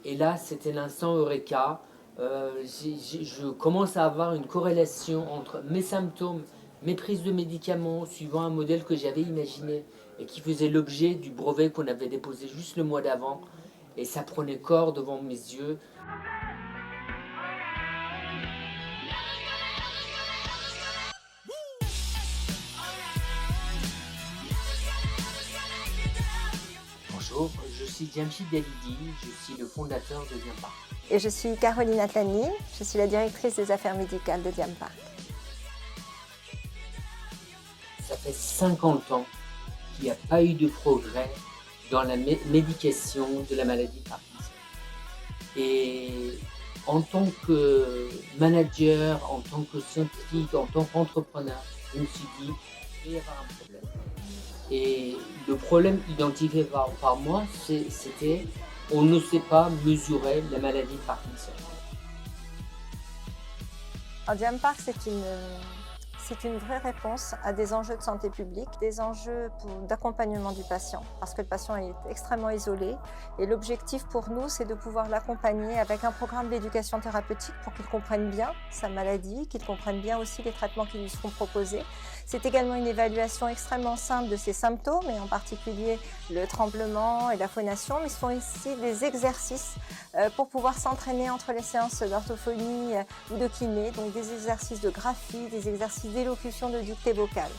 Et là, c'était l'instant Eureka. Je commence à avoir une corrélation entre mes symptômes, mes prises de médicaments, suivant un modèle que j'avais imaginé et qui faisait l'objet du brevet qu'on avait déposé juste le mois d'avant. Et ça prenait corps devant mes yeux. Bonjour, je suis Jamshid Dalidi, je suis le fondateur de Diam Park. Et je suis Caroline Atlani, je suis la directrice des affaires médicales de Diam Park. Ça fait 50 ans qu'il n'y a pas eu de progrès dans la médication de la maladie de Parkinson. Et en tant que manager, en tant que scientifique, en tant qu'entrepreneur, je me suis dit, il va y avoir un problème. Et le problème identifié par moi, c'était on ne sait pas mesurer la maladie de Parkinson. Alors, Diam Park, c'est une vraie réponse à des enjeux de santé publique, des enjeux d'accompagnement du patient, parce que le patient est extrêmement isolé. Et l'objectif pour nous, c'est de pouvoir l'accompagner avec un programme d'éducation thérapeutique pour qu'il comprenne bien sa maladie, qu'il comprenne bien aussi les traitements qui lui seront proposés. C'est également une évaluation extrêmement simple de ses symptômes, et en particulier le tremblement et la phonation, mais ce sont aussi des exercices pour pouvoir s'entraîner entre les séances d'orthophonie ou de kiné, donc des exercices de graphie, des exercices d'élocution de dictée vocale.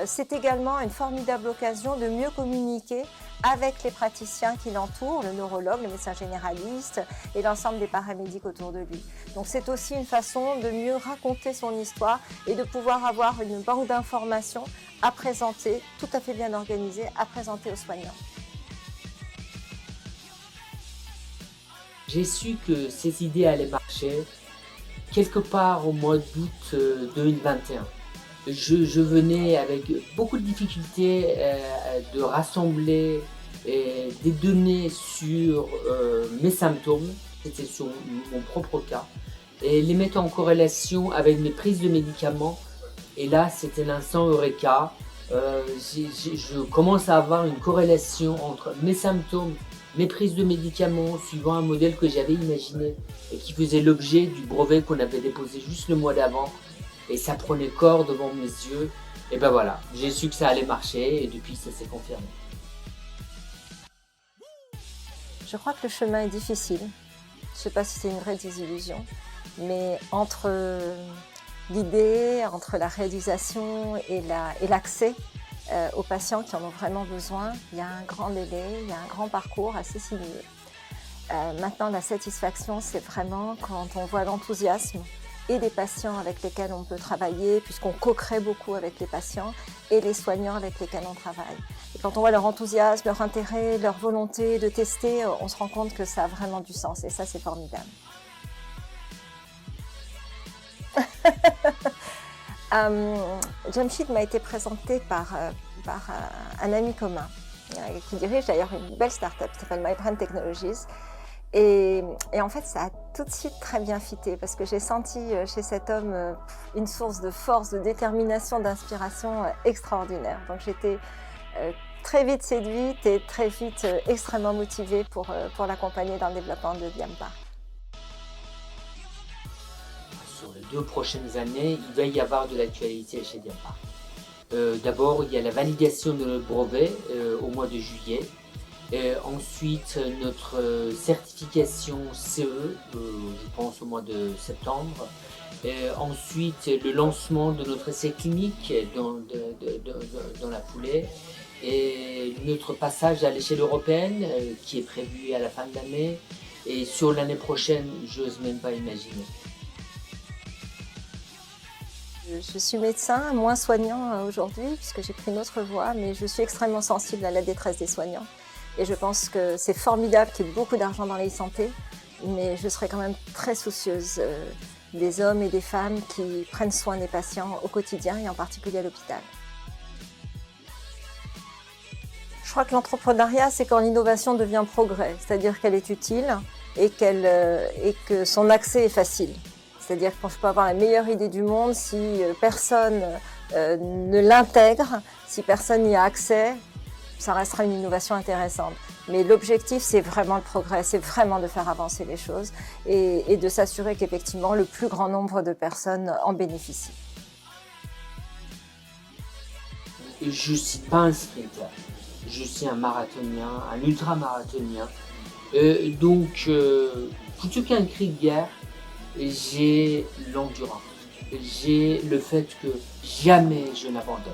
C'est également une formidable occasion de mieux communiquer avec les praticiens qui l'entourent, le neurologue, le médecin généraliste et l'ensemble des paramédics autour de lui. Donc c'est aussi une façon de mieux raconter son histoire et de pouvoir avoir une banque d'informations à présenter, tout à fait bien organisée, à présenter aux soignants. J'ai su que ces idées allaient marcher quelque part au mois d'août 2021. Je venais avec beaucoup de difficultés de rassembler des données sur mes symptômes, c'était sur mon propre cas, et les mettre en corrélation avec mes prises de médicaments. Et là, c'était l'instant Eureka. Je commence à avoir une corrélation entre mes symptômes, mes prises de médicaments, suivant un modèle que j'avais imaginé et qui faisait l'objet du brevet qu'on avait déposé juste le mois d'avant. Et ça prenait corps devant mes yeux. Et ben voilà, j'ai su que ça allait marcher et depuis ça s'est confirmé. Je crois que le chemin est difficile. Je ne sais pas si c'est une vraie désillusion, mais entre l'idée, entre la réalisation et l'accès aux patients qui en ont vraiment besoin, il y a un grand délai, il y a un grand parcours assez sinueux. Maintenant, la satisfaction, c'est vraiment quand on voit l'enthousiasme et des patients avec lesquels on peut travailler, puisqu'on co-crée beaucoup avec les patients, et les soignants avec lesquels on travaille. Et quand on voit leur enthousiasme, leur intérêt, leur volonté de tester, on se rend compte que ça a vraiment du sens, et ça, c'est formidable. Jamshid m'a été présenté par un ami commun, qui dirige d'ailleurs une belle start-up qui s'appelle MyBrain Technologies. Et en fait, ça a tout de suite très bien fité parce que j'ai senti chez cet homme une source de force, de détermination, d'inspiration extraordinaire. Donc j'étais très vite séduite et très vite extrêmement motivée pour l'accompagner dans le développement de Diam Park. Sur les 2 prochaines années, il va y avoir de l'actualité chez Diam Park. D'abord, il y a la validation de notre brevet au mois de juillet. Ensuite, notre certification CE, je pense au mois de septembre. Ensuite, le lancement de notre essai clinique dans la foulée. Et notre passage à l'échelle européenne qui est prévu à la fin de l'année. Et sur l'année prochaine, j'ose même pas imaginer. Je suis médecin, moins soignant aujourd'hui, puisque j'ai pris une autre voie, mais je suis extrêmement sensible à la détresse des soignants. Et je pense que c'est formidable qu'il y ait beaucoup d'argent dans l'e-santé, mais je serai quand même très soucieuse des hommes et des femmes qui prennent soin des patients au quotidien et en particulier à l'hôpital. Je crois que l'entrepreneuriat, c'est quand l'innovation devient progrès, c'est-à-dire qu'elle est utile et que son accès est facile. C'est-à-dire que je peux avoir la meilleure idée du monde, si personne ne l'intègre, si personne n'y a accès, ça restera une innovation intéressante. Mais l'objectif, c'est vraiment le progrès, c'est vraiment de faire avancer les choses et de s'assurer qu'effectivement, le plus grand nombre de personnes en bénéficient. Je ne suis pas un sprinter, je suis un marathonien, un ultramarathonien. Donc, plutôt qu'un cri de guerre, j'ai l'endurance. J'ai le fait que jamais je n'abandonne.